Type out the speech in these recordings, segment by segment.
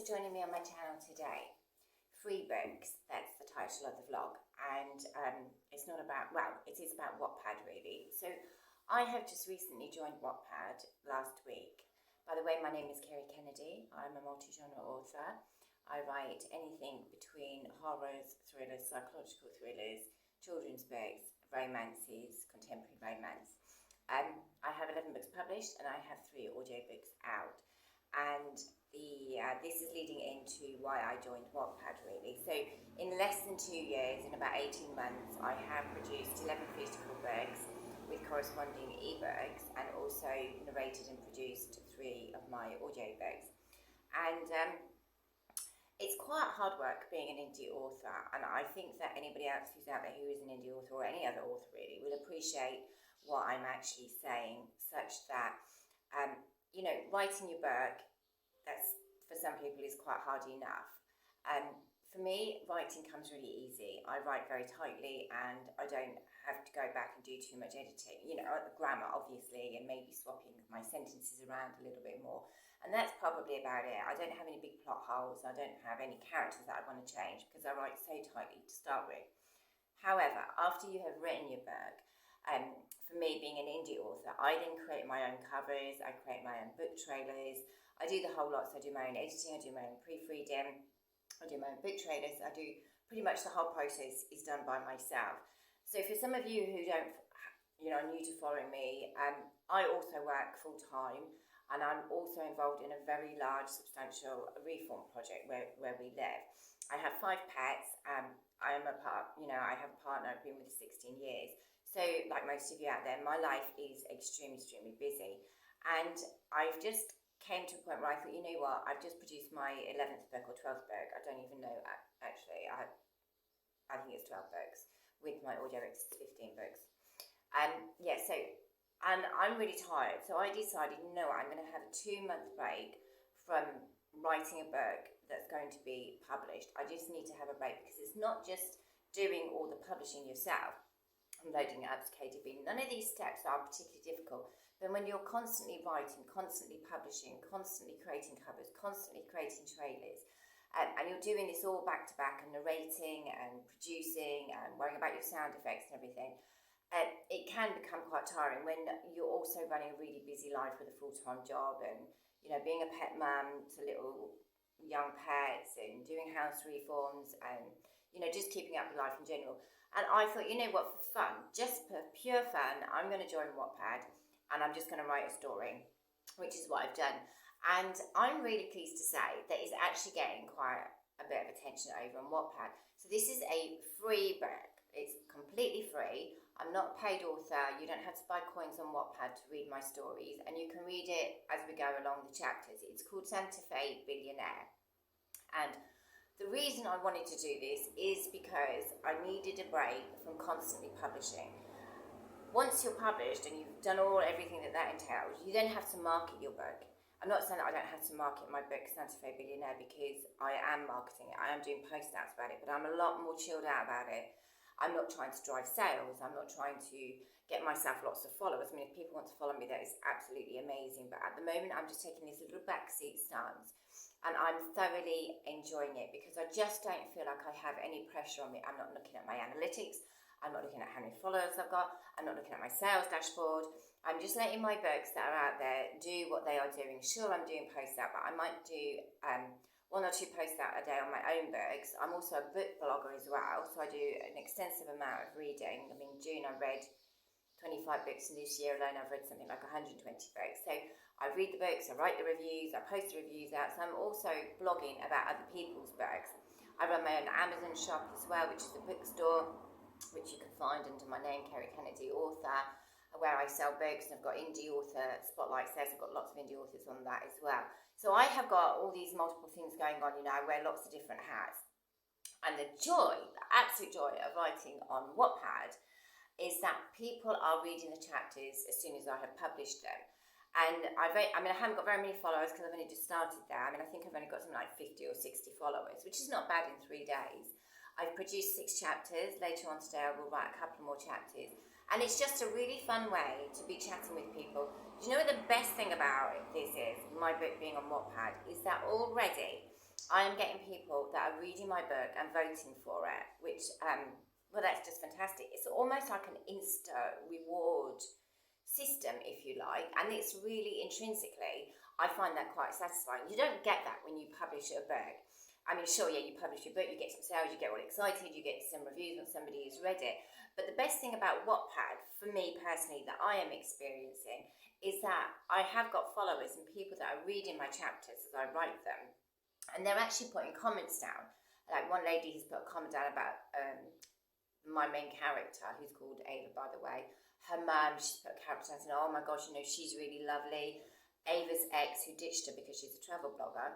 joining me on my channel today. Free books, that's the title of the vlog, and it's not about, well, it is about Wattpad really. So I have just recently joined Wattpad last week. By the way, my name is Kerry Kennedy. I'm a multi-genre author. I write anything between horrors, thrillers, psychological thrillers, children's books, romances, contemporary romance. I have 11 books published and I have 3 audiobooks out. And this is leading into why I joined Wattpad really. So in less than 2 years, in about 18 months, I have produced 11 physical books with corresponding ebooks, and also narrated and produced 3 of my audiobooks. And it's quite hard work being an indie author, and I think that anybody else who's out there who is an indie author, or any other author really, will appreciate what I'm actually saying, such that writing your book, that's for some people is quite hard enough. For me, writing comes really easy. I write very tightly and I don't have to go back and do too much editing. Grammar obviously, and maybe swapping my sentences around a little bit more. And that's probably about it. I don't have any big plot holes. I don't have any characters that I want to change because I write so tightly to start with. However, after you have written your book, for me, being an indie author, I then create my own covers, I create my own book trailers, I do the whole lot. So I do my own editing, I do my own proofreading, I do my own book trailers, I do pretty much the whole process is done by myself. So for some of you who don't, are new to following me, I also work full time, and I'm also involved in a very large, substantial reform project where we live. I have 5 pets. I have a partner I've been with 16 years. So, like most of you out there, my life is extremely, extremely busy. And I've just came to a point where I thought, you know what, I've just produced my 11th book or 12th book. I don't even know, actually. I think it's 12 books. With my audiobooks, it's 15 books. And I'm really tired. So I decided, you know what, I'm going to have a 2-month break from writing a book that's going to be published. I just need to have a break because it's not just doing all the publishing yourself and loading it up to KDB. None of these steps are particularly difficult. But when you're constantly writing, constantly publishing, constantly creating covers, constantly creating trailers, and you're doing this all back to back and narrating and producing and worrying about your sound effects and everything, it can become quite tiring when you're also running a really busy life with a full-time job and, being a pet mum to little young pets and doing house reforms and, just keeping up with life in general. And I thought, you know what, for fun, just for pure fun, I'm going to join Wattpad and I'm just going to write a story, which is what I've done. And I'm really pleased to say that it's actually getting quite a bit of attention over on Wattpad. So this is a free book. It's completely free. I'm not a paid author. You don't have to buy coins on Wattpad to read my stories, and you can read it as we go along the chapters. It's called Fe Billionaire. And the reason I wanted to do this is because I needed a break from constantly publishing. Once you're published and you've done everything that entails, you then have to market your book. I'm not saying that I don't have to market my book, Fe Billionaire, because I am marketing it. I am doing post-outs about it, but I'm a lot more chilled out about it. I'm not trying to drive sales. I'm not trying to get myself lots of followers. I mean, if people want to follow me, that is absolutely amazing. But at the moment, I'm just taking this little backseat stance. And I'm thoroughly enjoying it because I just don't feel like I have any pressure on me. I'm not looking at my analytics. I'm not looking at how many followers I've got. I'm not looking at my sales dashboard. I'm just letting my books that are out there do what they are doing. Sure, I'm doing posts out, but I might do 1 or 2 posts out a day on my own books. I'm also a book blogger as well, so I do an extensive amount of reading. I mean, in June I read 25 books, and this year alone I've read something like 120 books. So I read the books, I write the reviews, I post the reviews out, so I'm also blogging about other people's books. I run my own Amazon shop as well, which is a bookstore, which you can find under my name, Kerry Kennedy Author, where I sell books, and I've got indie author spotlights there, so I've got lots of indie authors on that as well. So I have got all these multiple things going on, I wear lots of different hats. And the joy, the absolute joy of writing on Wattpad is that people are reading the chapters as soon as I have published them. And I haven't got very many followers because I've only just started there. I think I've only got something like 50 or 60 followers, which is not bad in 3 days. I've produced 6 chapters. Later on today I will write a couple more chapters. And it's just a really fun way to be chatting with people. Do you know what the best thing about this is, my book being on Wattpad, is that already I am getting people that are reading my book and voting for it, which, well, that's just fantastic. It's almost like an Insta reward system, if you like, and it's really intrinsically, I find that quite satisfying. You don't get that when you publish a book. I mean, sure, yeah, you publish your book, you get some sales, you get all excited, you get some reviews when somebody has read it. But the best thing about Wattpad, for me personally, that I am experiencing, is that I have got followers and people that are reading my chapters as I write them, and they're actually putting comments down. Like one lady has put a comment down about my main character, who's called Ava, by the way. Her mum, she's put a character down saying, oh my gosh, she's really lovely. Ava's ex, who ditched her because she's a travel blogger,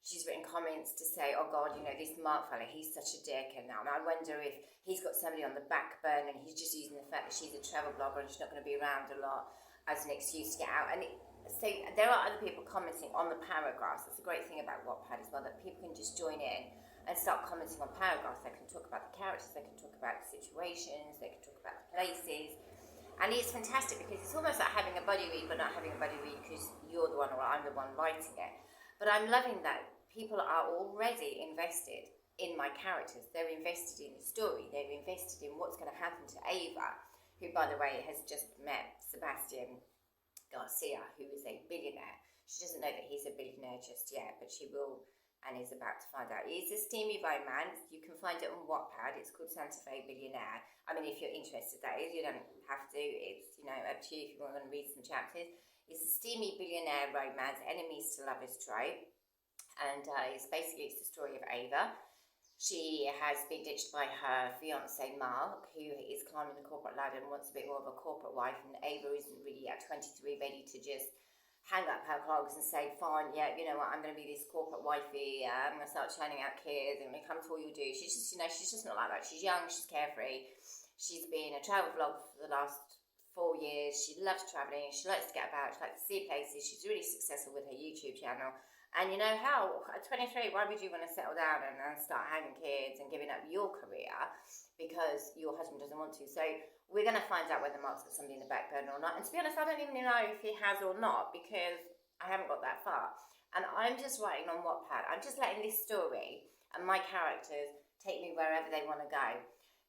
she's written comments to say, oh God, this Mark fella, he's such a dick, and I wonder if he's got somebody on the back burner and he's just using the fact that she's a travel blogger and she's not going to be around a lot as an excuse to get out. And so there are other people commenting on the paragraphs. That's a great thing about Wattpad as well, that people can just join in and start commenting on paragraphs. They can talk about the characters, they can talk about the situations, they can talk about the places. And it's fantastic because it's almost like having a buddy read, but not having a buddy read because you're the one or I'm the one writing it. But I'm loving that people are already invested in my characters. They're invested in the story. They're invested in what's going to happen to Ava, who, by the way, has just met Sebastian Garcia, who is a billionaire. She doesn't know that he's a billionaire just yet, but she will and is about to find out. It's a steamy romance. You can find it on Wattpad. It's called Fe Billionaire. I mean, if you're interested, that is. You don't have to. It's, up to you if you want to read some chapters. It's a steamy billionaire romance, enemies to lovers trope. And it's the story of Ava. She has been ditched by her fiancé Mark, who is climbing the corporate ladder and wants a bit more of a corporate wife. And Ava isn't really at 23 ready to just hang up her clogs and say, fine, yeah, you know what, I'm going to be this corporate wifey. I'm going to start churning out kids and become all you do. She's just, she's just not like that. She's young, she's carefree. She's been a travel vlog for the last 4 years. She loves travelling. She likes to get about. She likes to see places. She's really successful with her YouTube channel. And you know how, at 23, why would you want to settle down and start having kids and giving up your career because your husband doesn't want to? So we're going to find out whether Mark's got somebody in the back burner or not. And to be honest, I don't even know if he has or not because I haven't got that far. And I'm just writing on Wattpad. I'm just letting this story and my characters take me wherever they want to go.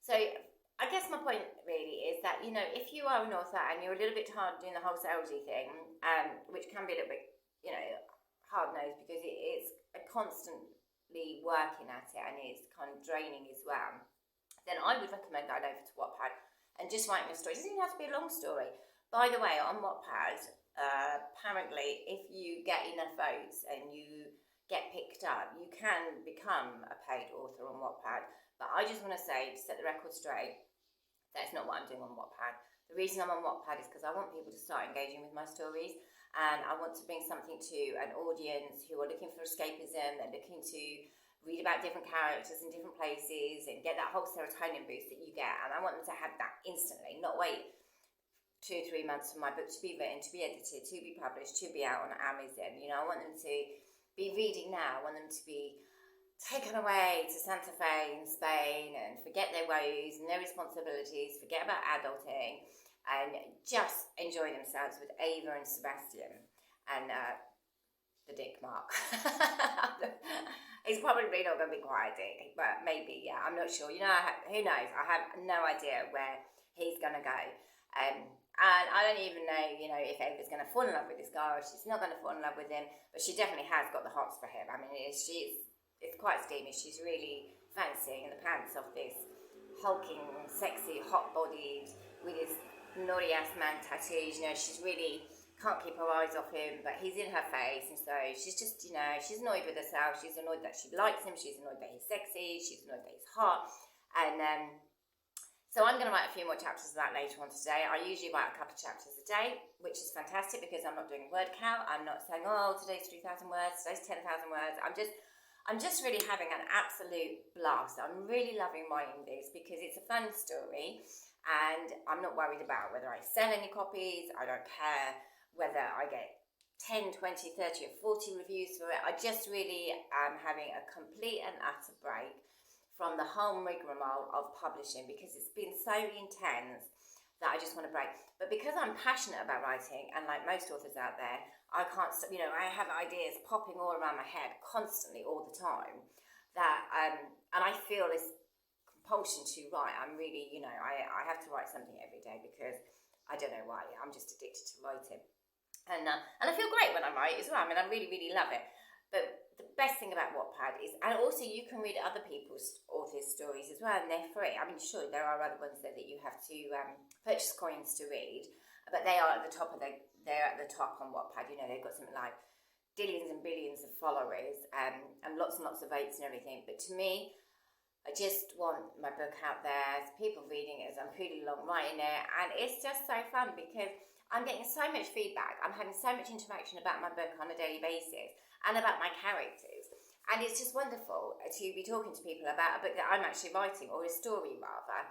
So I guess my point really is that, if you are an author and you're a little bit tired doing the whole salesy thing, which can be a little bit, hard-nosed because it's constantly working at it and it's kind of draining as well, then I would recommend going over to Wattpad and just writing a story. It doesn't even have to be a long story. By the way, on Wattpad, apparently if you get enough votes and you get picked up, you can become a paid author on Wattpad. But I just want to say, to set the record straight, that's not what I'm doing on Wattpad. The reason I'm on Wattpad is because I want people to start engaging with my stories. And I want to bring something to an audience who are looking for escapism, they're looking to read about different characters in different places and get that whole serotonin boost that you get. And I want them to have that instantly, not wait 2 or 3 months for my book to be written, to be edited, to be published, to be out on Amazon. I want them to be reading now. I want them to be taken away to Santa Fe in Spain and forget their woes and their responsibilities, forget about adulting, and just enjoy themselves with Ava and Sebastian and the dick Mark. He's probably not going to be quite a dick, but maybe, yeah, I'm not sure. Who knows? I have no idea where he's going to go. And I don't even know, if Ava's going to fall in love with this guy or she's not going to fall in love with him, but she definitely has got the hots for him. I mean, it's quite steamy. She's really fancying the pants off this hulking, sexy, hot-bodied, with his naughty ass man tattoos. She's really can't keep her eyes off him, but he's in her face, and so she's just, she's annoyed with herself. She's annoyed that she likes him. She's annoyed that he's sexy. She's annoyed that he's hot. And so I'm going to write a few more chapters of that later on today. I usually write a couple of chapters a day, which is fantastic because I'm not doing word count. I'm not saying, oh, today's 3,000 words, today's 10,000 words. I'm just really having an absolute blast. I'm really loving writing this because it's a fun story. And I'm not worried about whether I sell any copies. I don't care whether I get 10, 20, 30 or 40 reviews for it. I just really am having a complete and utter break from the whole rigmarole of publishing because it's been so intense that I just want to break. But because I'm passionate about writing, and like most authors out there, I can't, I have ideas popping all around my head constantly all the time, that, and I feel this compulsion to write. I'm really, I have to write something every day because I don't know why, I'm just addicted to writing. And I feel great when I write as well. I mean, I really, really love it. But the best thing about Wattpad is, and also you can read other people's authors' stories as well, and they're free. I mean, sure, there are other ones there that you have to purchase coins to read, but they are at the top they're at the top on Wattpad. They've got something like billions and billions of followers, and lots of votes and everything. But to me, I just want my book out there, people reading it as I'm really long writing it, and it's just so fun because I'm getting so much feedback. I'm having so much interaction about my book on a daily basis and about my characters. And it's just wonderful to be talking to people about a book that I'm actually writing, or a story rather.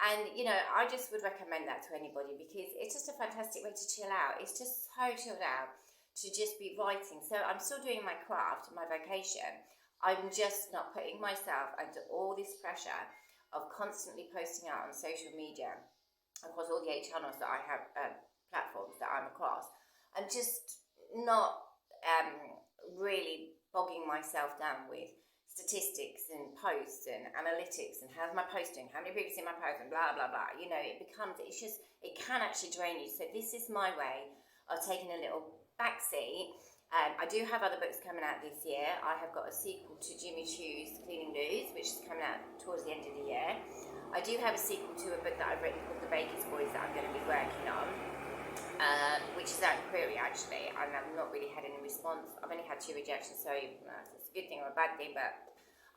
And, I just would recommend that to anybody because it's just a fantastic way to chill out. It's just so chilled out to just be writing. So I'm still doing my craft, my vocation. I'm just not putting myself under all this pressure of constantly posting out on social media across all the 8 channels that I have, platforms that I'm across. I'm just not really bogging myself down with statistics and posts and analytics and how's my post doing, how many people see my post, and blah blah blah. It can actually drain you. So this is my way of taking a little backseat. I do have other books coming out this year. I have got a sequel to Jimmy Choo's Cleaning News, which is coming out towards the end of the year. I do have a sequel to a book that I've written called The Baker's Boys that I'm going to be working on, which is out in query actually, and I've not really had any response. I've only had 2 rejections, so it's a good thing or a bad thing, but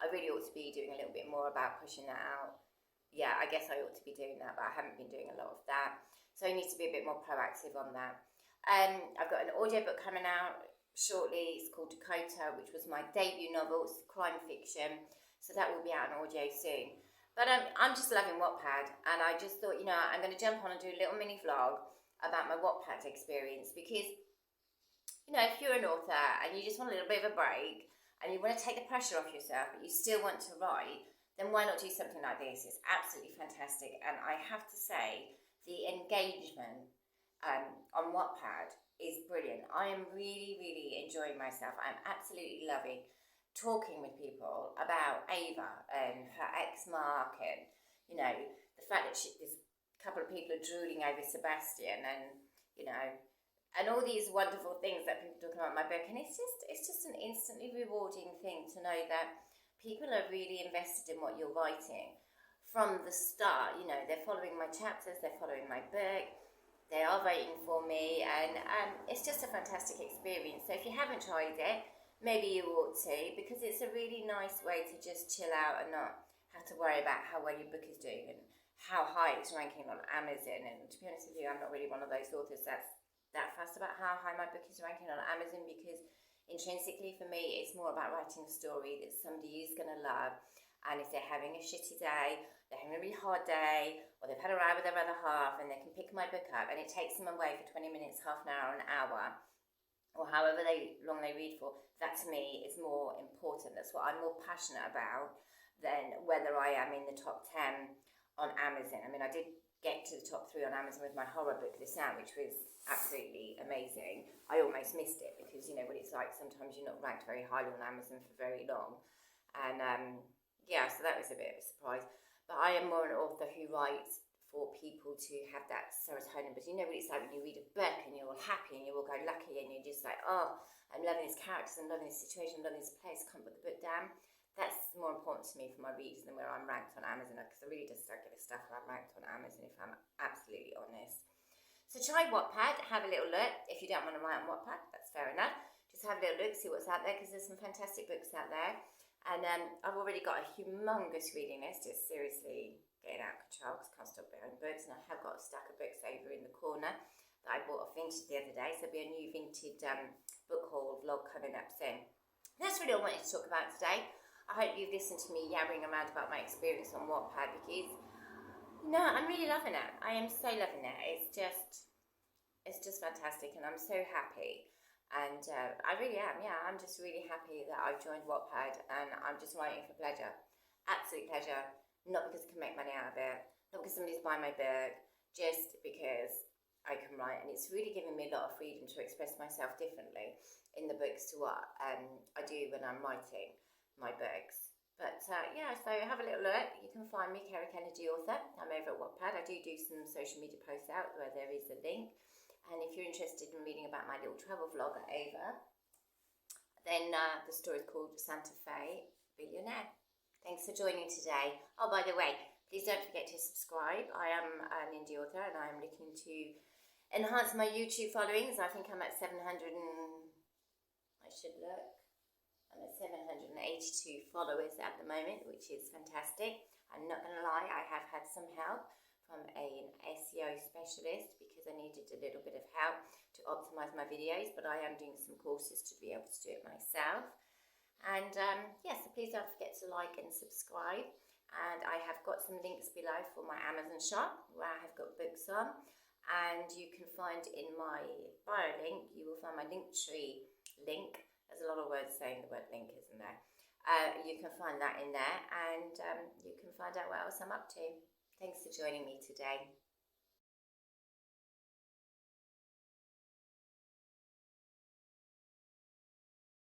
I really ought to be doing a little bit more about pushing that out. Yeah, I guess I ought to be doing that, but I haven't been doing a lot of that. So I need to be a bit more proactive on that. I've got an audiobook coming out shortly. It's called Dakota, which was my debut novel. It's crime fiction, so that will be out in audio soon. But I'm just loving Wattpad, and I just thought, I'm going to jump on and do a little mini vlog about my Wattpad experience because, if you're an author and you just want a little bit of a break and you want to take the pressure off yourself but you still want to write, then why not do something like this? It's absolutely fantastic, and I have to say the engagement on Wattpad is brilliant. I am really, really enjoying myself. I'm absolutely loving talking with people about Ava and her ex Mark, and the fact that there's a couple of people are drooling over Sebastian, and and all these wonderful things that people are talking about in my book. And it's just an instantly rewarding thing to know that people are really invested in what you're writing from the start. They're following my chapters, they're following my book, they are voting for me, and it's just a fantastic experience. So if you haven't tried it, maybe you ought to, because it's a really nice way to just chill out and not have to worry about how well your book is doing and how high it's ranking on Amazon. And to be honest with you, I'm not really one of those authors that's that fussed about how high my book is ranking on Amazon, because intrinsically for me it's more about writing a story that somebody is going to love. And if they're having a shitty day, they're having a really hard day, or they've had a row with their other half, and they can pick my book up and it takes them away for 20 minutes, half an hour, an hour, or however long they read for, that to me is more important. That's what I'm more passionate about than whether I am in the top 10 on Amazon. I mean, I did get to the top 3 on Amazon with my horror book, This Out, which was absolutely amazing. I almost missed it because what it's like, sometimes you're not ranked very highly on Amazon for very long. And so that was a bit of a surprise. But I am more an author who writes for people to have that serotonin. But what it's like when you read a book and you're all happy and you're all go lucky and you're just like, oh, I'm loving these characters, I'm loving this situation, I'm loving this place, can't put the book down. That's more important to me for my readers than where I'm ranked on Amazon, because I really just don't give a stuff where I'm ranked on Amazon, if I'm absolutely honest. So try Wattpad, have a little look. If you don't want to write on Wattpad, that's fair enough. Just have a little look, see what's out there, because there's some fantastic books out there. And I've already got a humongous reading list. It's seriously getting out of control because I can't stop buying books. And I have got a stack of books over in the corner that I bought off Vinted the other day. So there'll be a new Vinted book haul vlog coming up soon. That's really all I wanted to talk about today. I hope you've listened to me yabbering around about my experience on Wattpad, because I'm really loving it. I am so loving it. It's just fantastic, and I'm so happy. And I really am, I'm just really happy that I've joined Wattpad, and I'm just writing for pleasure. Absolute pleasure. Not because I can make money out of it, not because somebody's buying my book, just because I can write, and it's really given me a lot of freedom to express myself differently in the books to what I do when I'm writing my books. But yeah, so have a little look. You can find me, Kerry Kennedy Author. I'm over at Wattpad. I do some social media posts out where there is a link. And if you're interested in reading about my little travel vlog over, then the story is called Fe Billionaire. Thanks for joining today. Oh, by the way, please don't forget to subscribe. I am an indie author and I am looking to enhance my YouTube followings. I think I'm at 700 and... I should look. I'm at 782 followers at the moment, which is fantastic. I'm not going to lie, I have had some help from an SEO specialist because I needed a little bit of help to optimize my videos, but I am doing some courses to be able to do it myself. And yeah, so please don't forget to like and subscribe. And I have got some links below for my Amazon shop where I have got books on. And you can find in my bio link, you will find my Linktree link. There's a lot of words saying the word link, isn't there? You can find that in there, and you can find out what else I'm up to. Thanks for joining me today.